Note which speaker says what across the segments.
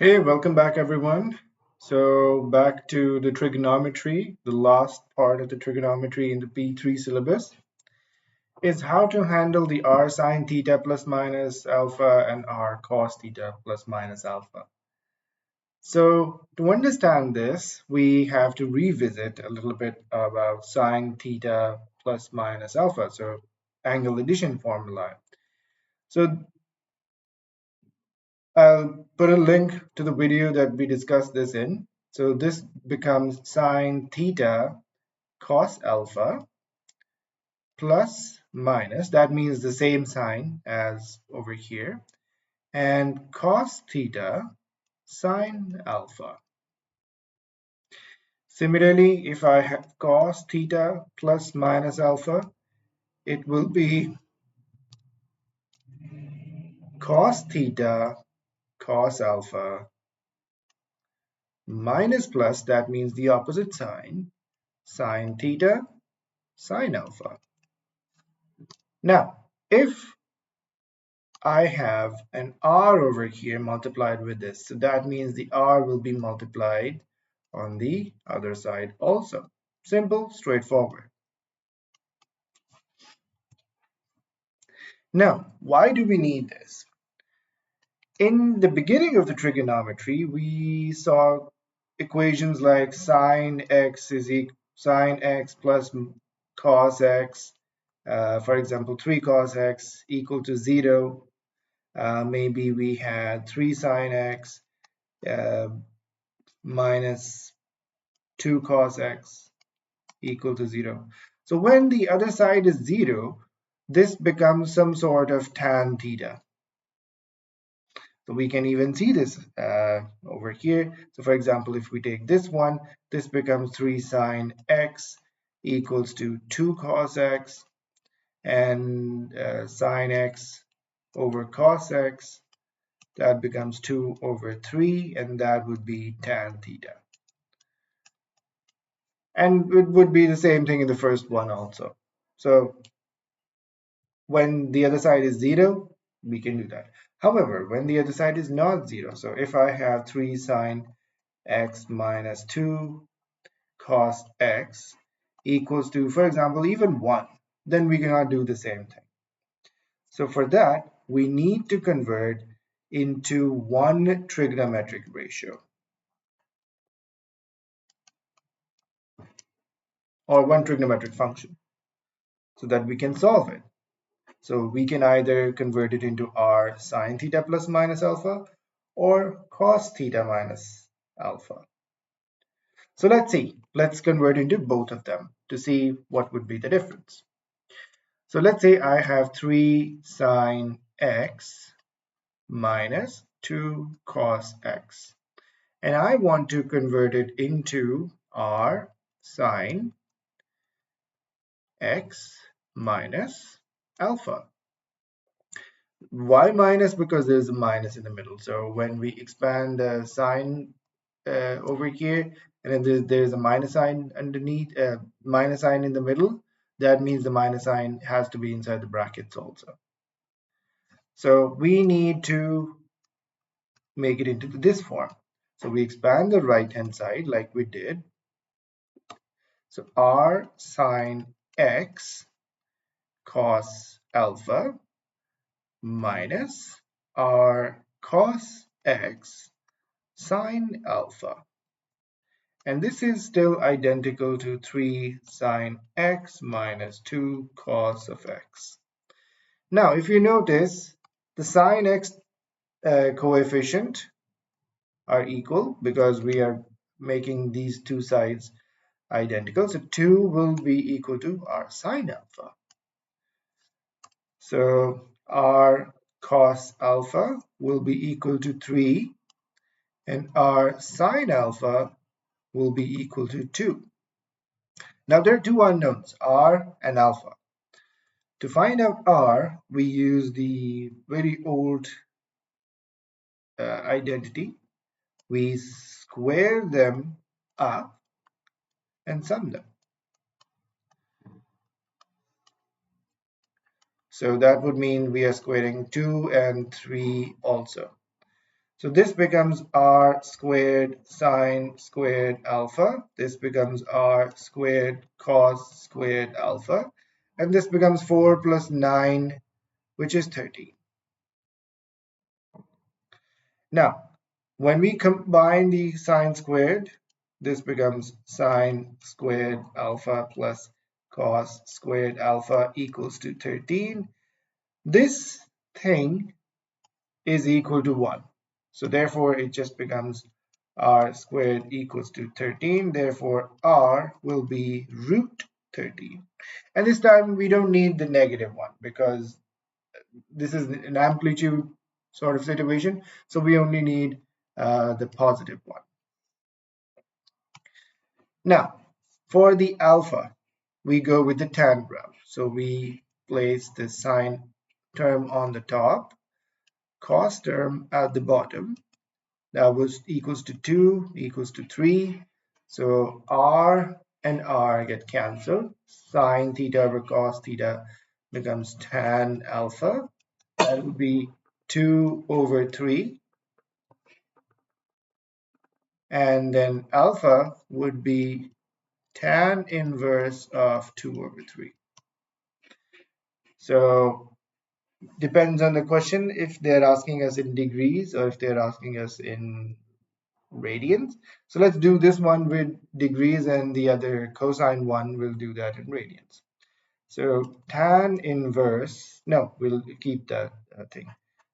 Speaker 1: Hey, welcome back everyone. So back to the trigonometry, the last part of the trigonometry in the P3 syllabus is how to handle the r sine theta plus minus alpha and r cos theta plus minus alpha. So to understand this, we have to revisit a little bit about sine theta plus minus alpha, so angle addition formula. So I'll put a link to the video that we discussed this in. So this becomes sine theta cos alpha plus minus, that means the same sign as over here, and cos theta sine alpha. Similarly, if I have cos theta plus minus alpha, it will be cos theta cos alpha minus plus, that means the opposite sign, sine theta sine alpha. Now, if I have an r over here multiplied with this, so that means the r will be multiplied on the other side also. Simple, straightforward. Now, why do we need this? In the beginning of the trigonometry, we saw equations like sine x plus cos x, for example, 3 cos x equal to 0. Maybe we had 3 sine x uh, minus 2 cos x equal to 0. So when the other side is 0, this becomes some sort of tan theta. So we can even see this over here. So for example, if we take this one, this becomes 3 sine x equals to 2 cos x, and sine x over cos x, that becomes 2 over 3, and that would be tan theta. And it would be the same thing in the first one also. So when the other side is 0, we can do that. However, when the other side is not 0, so if I have 3 sine x minus 2 cos x equals to, for example, even 1, then we cannot do the same thing. So for that, we need to convert into one trigonometric ratio or one trigonometric function so that we can solve it. So we can either convert it into r sine theta plus minus alpha or cos theta minus alpha. So let's see. Let's convert into both of them to see what would be the difference. So let's say I have 3 sine x minus 2 cos x. And I want to convert it into r sine x minus alpha. Why minus? Because there's a minus in the middle. So when we expand the sign over here, and then there's a minus sign underneath, minus sign in the middle, that means the minus sign has to be inside the brackets also. So we need to make it into this form. So we expand the right hand side like we did. So r sine x cos alpha minus r cos x sine alpha. And this is still identical to 3 sine x minus 2 cos of x. Now, if you notice, the sine x coefficient are equal because we are making these two sides identical. So 2 will be equal to r sine alpha. So r cos alpha will be equal to 3, and r sine alpha will be equal to 2. Now there are two unknowns, r and alpha. To find out r, we use the very old identity. We square them up and sum them. So that would mean we are squaring 2 and 3 also. So this becomes r squared sine squared alpha. This becomes r squared cos squared alpha. And this becomes 4 plus 9, which is 13. Now, when we combine the sine squared, this becomes sine squared alpha plus cos squared alpha equals to 13. This thing is equal to 1. So therefore, it just becomes r squared equals to 13. Therefore, r will be root 13. And this time, we don't need the negative one because this is an amplitude sort of situation. So we only need the positive one. Now, for the alpha, we go with the tan graph. So we place the sine term on the top, cos term at the bottom. That was equals to 2 equals to 3. So r and r get cancelled. Sine theta over cos theta becomes tan alpha. That would be 2 over 3. And then alpha would be tan inverse of 2 over 3. So depends on the question if they're asking us in degrees or if they're asking us in radians. So let's do this one with degrees and the other cosine one, we'll do that in radians. So tan inverse, no, we'll keep that thing.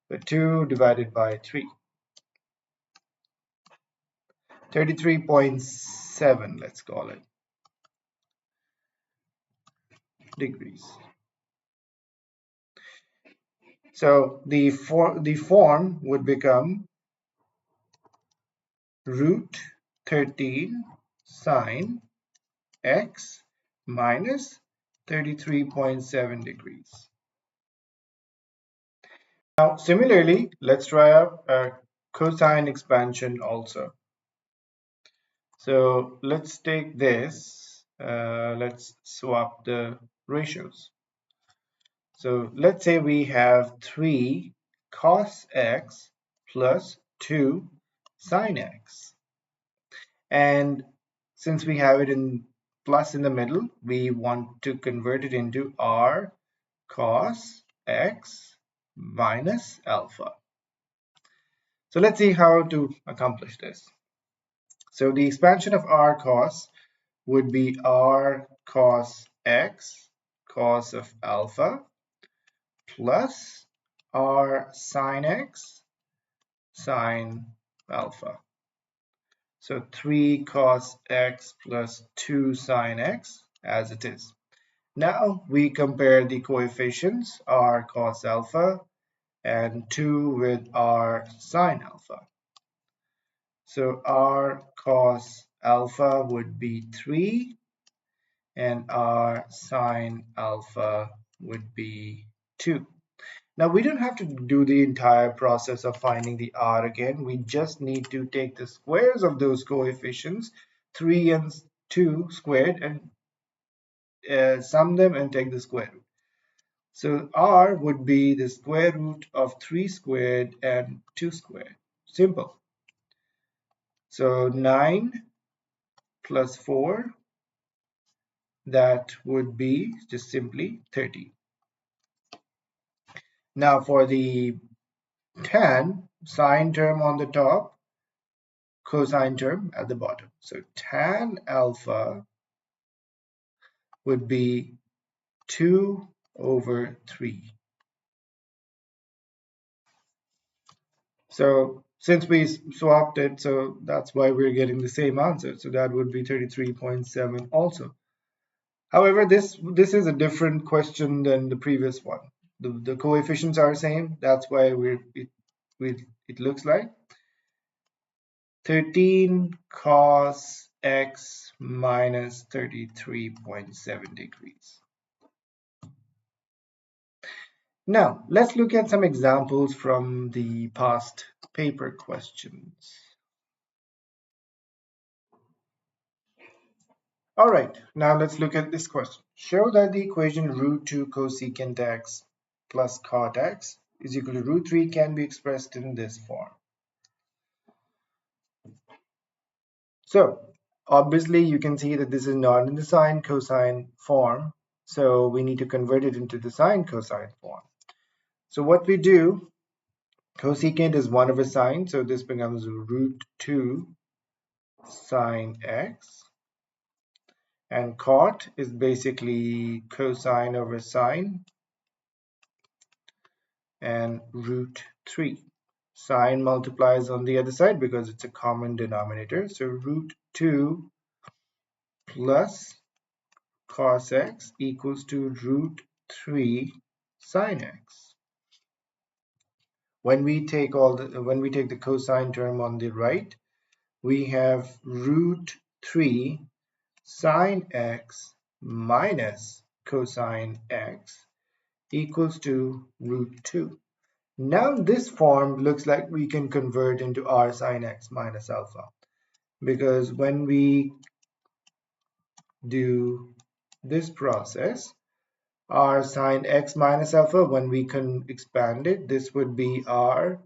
Speaker 1: But 2 divided by 3. 33.7, let's call it, degrees. So the form would become root 13 sine x minus 33.7 degrees. Now, similarly, let's try out a cosine expansion also. So let's take this, let's swap the ratios. So let's say we have 3 cos x plus 2 sine x. And since we have it in plus in the middle, we want to convert it into r cos x minus alpha. So let's see how to accomplish this. So the expansion of r cos would be r cos x cos of alpha plus r sine x sine alpha. So 3 cos x plus 2 sine x as it is. Now we compare the coefficients r cos alpha and 2 with r sine alpha. So r cos alpha would be 3 and r sine alpha would be 2. Now we don't have to do the entire process of finding the r again. We just need to take the squares of those coefficients, 3 and 2 squared, and sum them and take the square root. So r would be the square root of 3 squared and 2 squared. Simple. So 9 plus 4, that would be just simply 30. Now for the tan, sine term on the top, cosine term at the bottom. So tan alpha would be 2 over 3. So since we swapped it, so that's why we're getting the same answer. So that would be 33.7 also. However, this is a different question than the previous one. The coefficients are same. That's why it looks like 13 cos x minus 33.7 degrees. Now, let's look at some examples from the past paper questions. All right, now let's look at this question. Show that the equation root 2 cosecant x plus cot x is equal to root 3 can be expressed in this form. So obviously you can see that this is not in the sine cosine form, so we need to convert it into the sine cosine form. So what we do, cosecant is 1 over sine, so this becomes root 2 sine x, and cot is basically cosine over sine, and root 3. Sine multiplies on the other side because it's a common denominator, so root 2 plus cos x equals to root 3 sine x. When we take the cosine term on the right, we have root 3 sine x minus cosine x equals to root 2. Now this form looks like we can convert into r sine x minus alpha, because when we do this process, r sine x minus alpha, when we can expand it, this would be r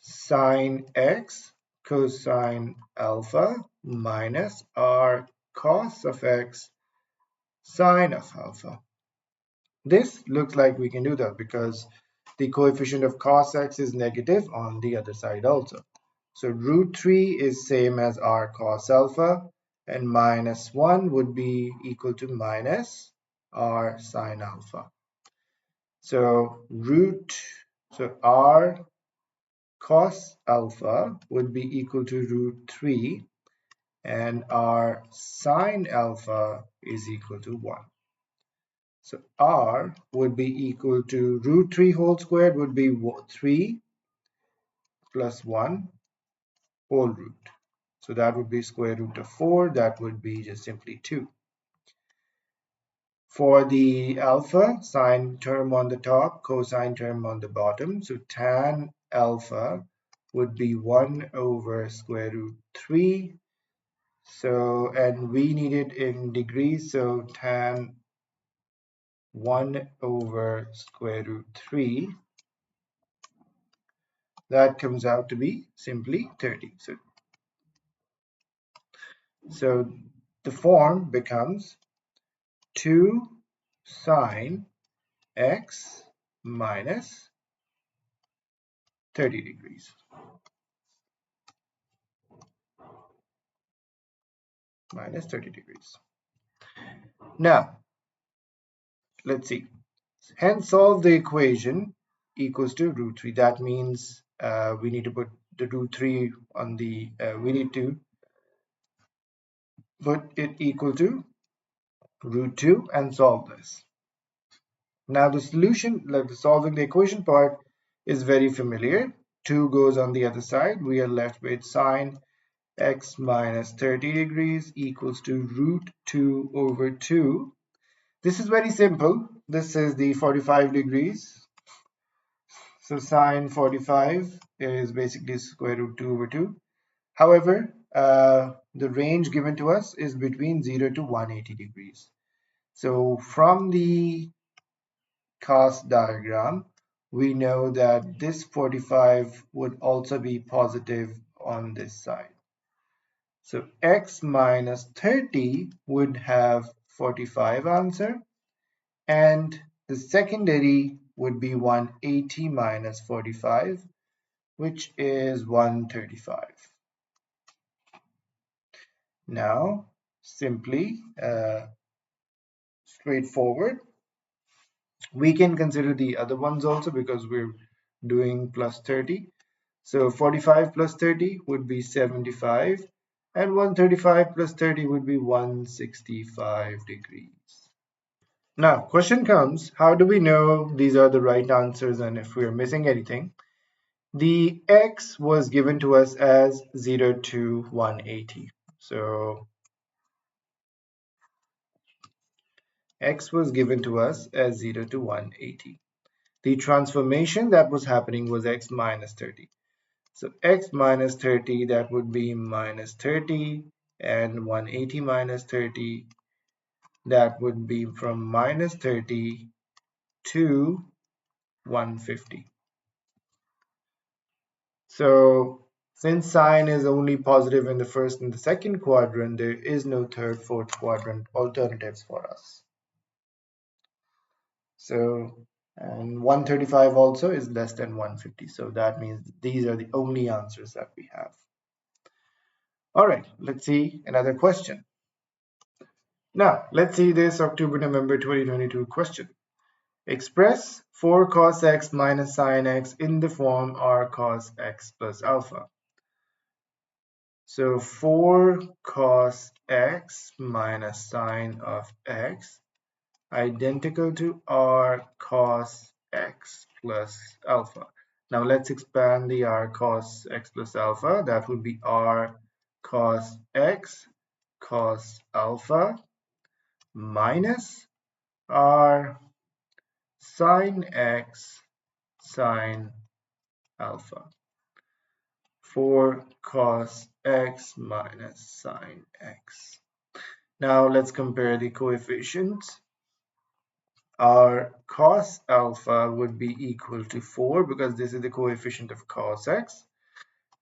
Speaker 1: sine x cosine alpha minus r cos of x sine of alpha. This looks like we can do that because the coefficient of cos x is negative on the other side also. So root 3 is same as r cos alpha, and minus 1 would be equal to minus r sine alpha. So r cos alpha would be equal to root 3, and r sine alpha is equal to 1. So r would be equal to root 3 whole squared would be 3 plus 1 whole root. So that would be square root of 4. That would be just simply 2. For the alpha, sine term on the top, cosine term on the bottom. So tan alpha would be 1 over square root 3. So, and we need it in degrees, so tan 1 over square root 3, that comes out to be simply 30. So the form becomes 2 sine x minus 30 degrees. Minus 30 degrees. Now, let's see. Hence, solve the equation equals to root 3. That means we need to put the root 3 on the, we need to put it equal to root 2 and solve this. Now the solution, like the solving the equation part, is very familiar. 2 goes on the other side. We are left with sine x minus 30 degrees equals to root 2 over 2. This is very simple. This is the 45 degrees. So sine 45 is basically square root 2 over 2. However, the range given to us is between 0 to 180 degrees. So from the cos diagram, we know that this 45 would also be positive on this side. So x minus 30 would have 45 answer, and the secondary would be 180 minus 45, which is 135. Now, simply straightforward, we can consider the other ones also because we're doing plus 30. So 45 plus 30 would be 75, and 135 plus 30 would be 165 degrees. Now, question comes, how do we know these are the right answers and if we're missing anything? The x was given to us as 0 to 180. So x was given to us as 0 to 180. The transformation that was happening was x minus 30. So x minus 30, that would be minus 30, and 180 minus 30, that would be from minus 30 to 150. So Since sine is only positive in the first and the second quadrant, there is no third, fourth quadrant alternatives for us. So, and 135 also is less than 150. So that means these are the only answers that we have. All right, let's see another question. Now, let's see this October-November 2022 question. Express 4 cos x minus sine x in the form r cos x plus alpha. So 4 cos x minus sine of x identical to r cos x plus alpha. Now let's expand the r cos x plus alpha. That would be r cos x cos alpha minus r sine x sine alpha. 4 cos x minus sine x. Now let's compare the coefficients. Our cos alpha would be equal to 4 because this is the coefficient of cos x,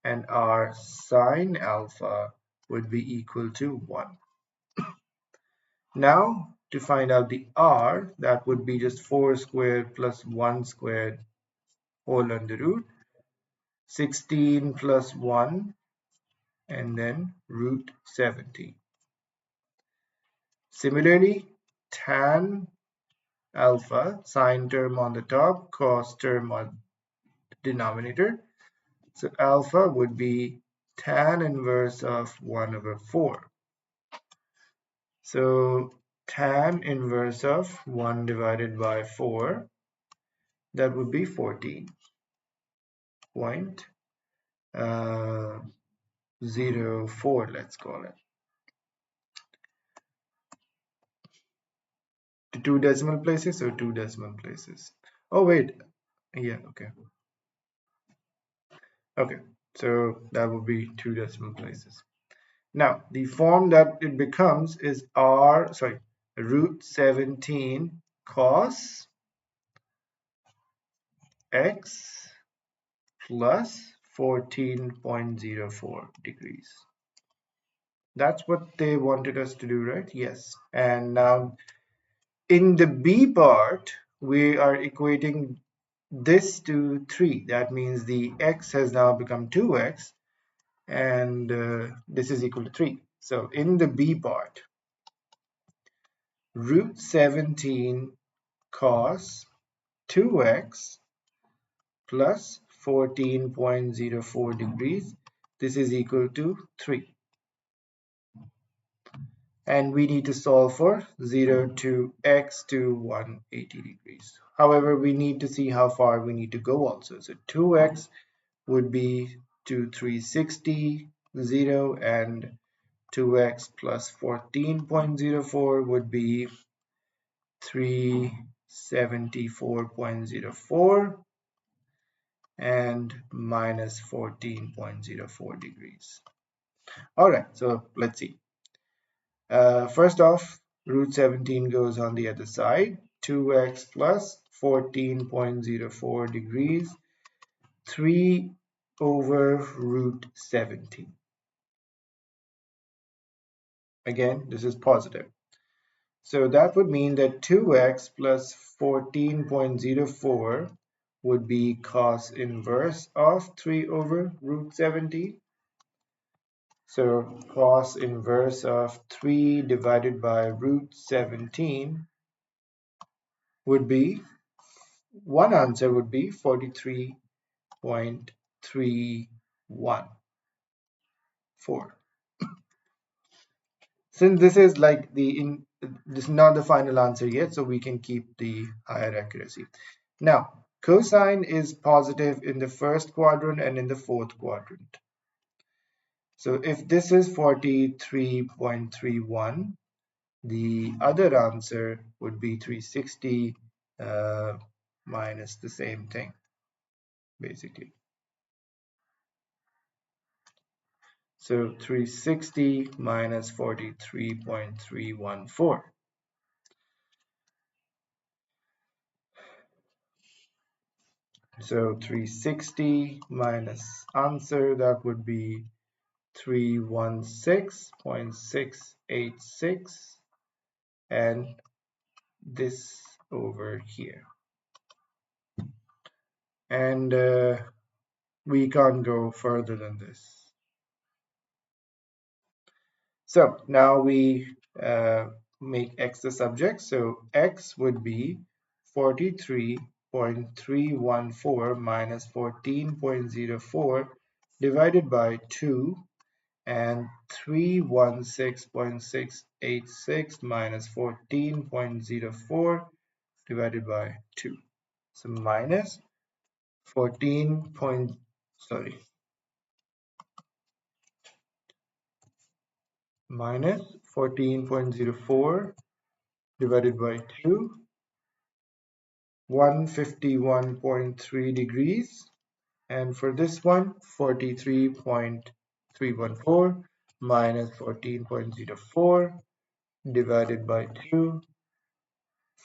Speaker 1: and our sine alpha would be equal to 1. Now to find out the r, that would be just 4 squared plus 1 squared whole under root 16 plus 1 and then root 70. Similarly, tan alpha, sine term on the top, cos term on the denominator. So alpha would be tan inverse of 1 over 4. So tan inverse of 1 divided by 4, that would be 14.04, let's call it. To 2 decimal places or 2 decimal places? Oh, wait. Yeah, okay. Okay, so that would be 2 decimal places. Now, the form that it becomes is root 17 cos x plus 14.04 degrees. That's what they wanted us to do, right? Yes. And now in the B part, we are equating this to 3. That means the x has now become 2x, and this is equal to 3. So in the B part, root 17 cos 2x plus 14.04 degrees, this is equal to 3. And we need to solve for 0 to x to 180 degrees. However, we need to see how far we need to go also. So 2x would be to 360, 0, and 2x plus 14.04 would be 374.04 and minus 14.04 degrees. All right, so let's see. First off, root 17 goes on the other side. 2x plus 14.04 degrees, 3 over root 17. Again, this is positive. So that would mean that 2x plus 14.04 would be cos inverse of 3 over root 17. So cos inverse of 3 divided by root 17 would be, one answer would be 43.314. Since this is like this is not the final answer yet, so we can keep the higher accuracy. Now, cosine is positive in the first quadrant and in the fourth quadrant. So if this is 43.31, the other answer would be 360 minus the same thing, basically. So 360 minus 43.314. So 360 minus answer, that would be 316.686, and this over here. And we can't go further than this. So now we make x the subject. So x would be 43.314 minus 14.04 divided by 2, and 316.686 minus 14.04 divided by 2. So minus 14 point, sorry, minus 14.04 divided by 2, 151.3 degrees, and for this one 43.314 minus 14.04 divided by 2,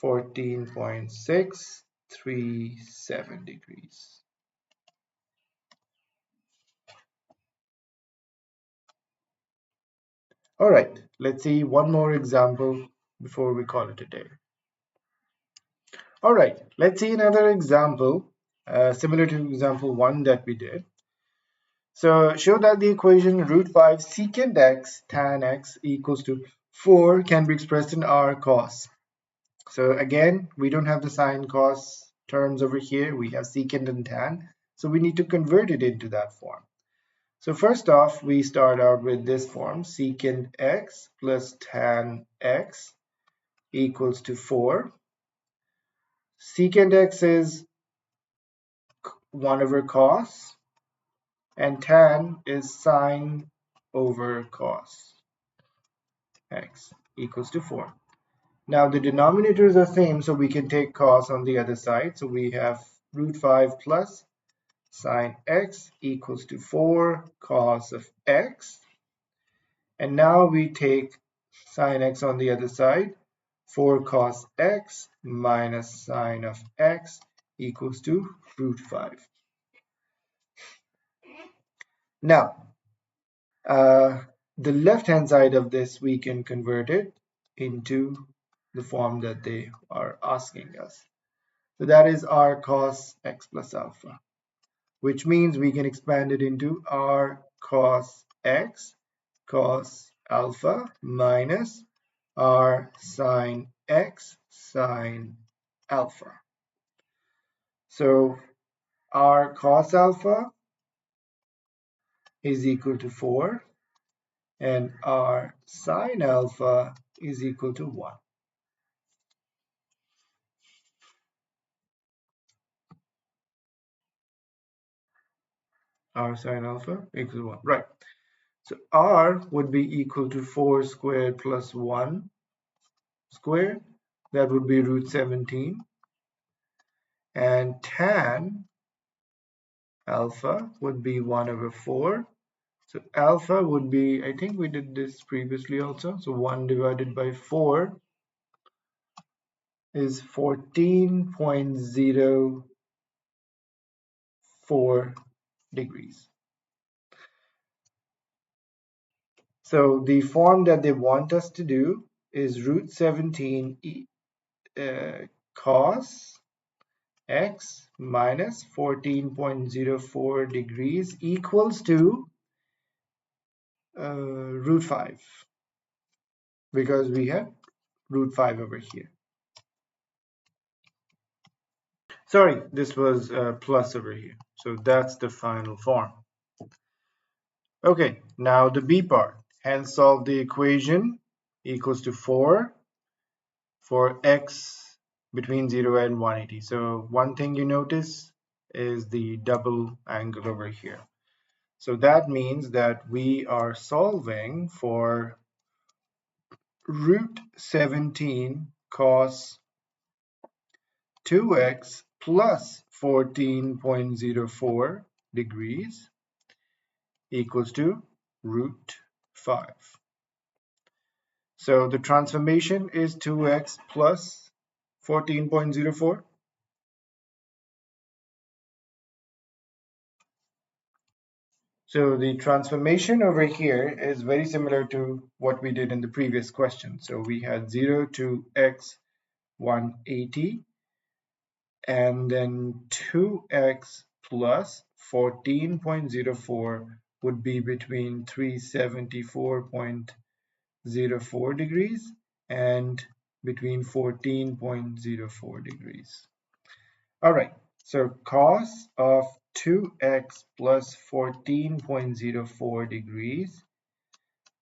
Speaker 1: 14.637 degrees. All right, let's see one more example before we call it a day. All right, let's see another example similar to example 1 that we did. So show that the equation root 5 secant x tan x equals to 4 can be expressed in Rcos. So again, we don't have the sine cos terms over here. We have secant and tan. So we need to convert it into that form. So first off, we start out with this form, secant x plus tan x equals to 4. Secant x is 1 over cos, and tan is sine over cos x equals to 4. Now the denominators are same, so we can take cos on the other side. So we have root 5 plus sine x equals to 4 cos of x. And now we take sine x on the other side. 4 cos x minus sine of x equals to root 5. Now, the left-hand side of this, we can convert it into the form that they are asking us. So that is r cos x plus alpha, which means we can expand it into r cos x cos alpha minus r sine x sine alpha. So r cos alpha is equal to 4, and r sine alpha is equal to 1. R sine alpha equals to 1. Right. So r would be equal to 4 squared plus 1 squared. That would be root 17. And tan alpha would be 1 over 4. So alpha would be, I think we did this previously also. So 1 divided by 4 is 14.04 degrees. So the form that they want us to do is root 17 cos x minus 14.04 degrees equals to root 5, because we have root 5 over here. Sorry, this was plus over here. So that's the final form. Okay, now the B part. Hence solve the equation equals to 4 for x between 0 and 180. So one thing you notice is the double angle over here. So that means that we are solving for root 17 cos 2x plus 14.04 degrees equals to root 5. So the transformation is 2x plus 14.04. So the transformation over here is very similar to what we did in the previous question. So we had 0 to x 180, and then 2x plus 14.04 would be between 374.04 degrees and between 14.04 degrees. All right, so cos of 2x plus 14.04 degrees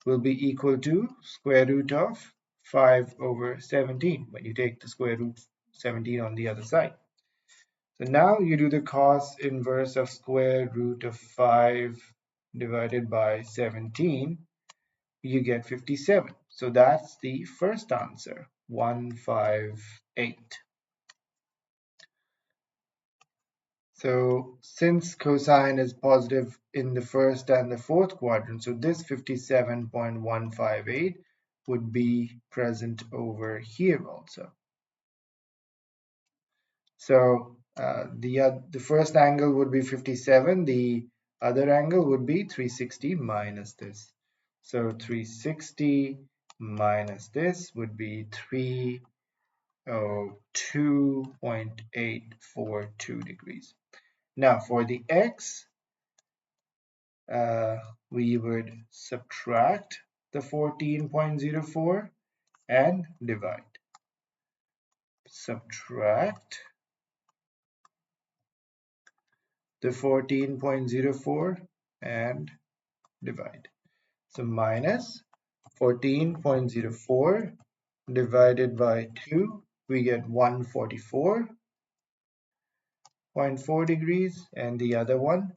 Speaker 1: will be equal to square root of 5 over 17 when you take the square root 17 on the other side. So now you do the cos inverse of square root of 5 divided by 17, you get 57. So that's the first answer, 158. So since cosine is positive in the first and the fourth quadrant, so this 57.158 would be present over here also. So the first angle would be 57, the other angle would be 360 minus this. So 360 minus this would be 302.842 degrees. Now for the x, we would subtract the 14.04 and divide. Subtract the 14.04 and divide. So minus 14.04 divided by 2, we get 144.4 degrees, and the other one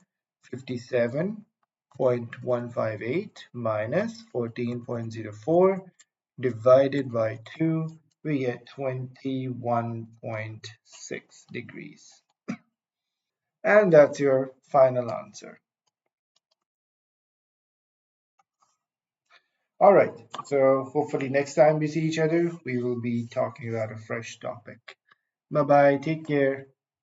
Speaker 1: 57.158 minus 14.04 divided by 2, we get 21.6 degrees. And that's your final answer. All right, so hopefully next time we see each other, we will be talking about a fresh topic. Bye bye, take care.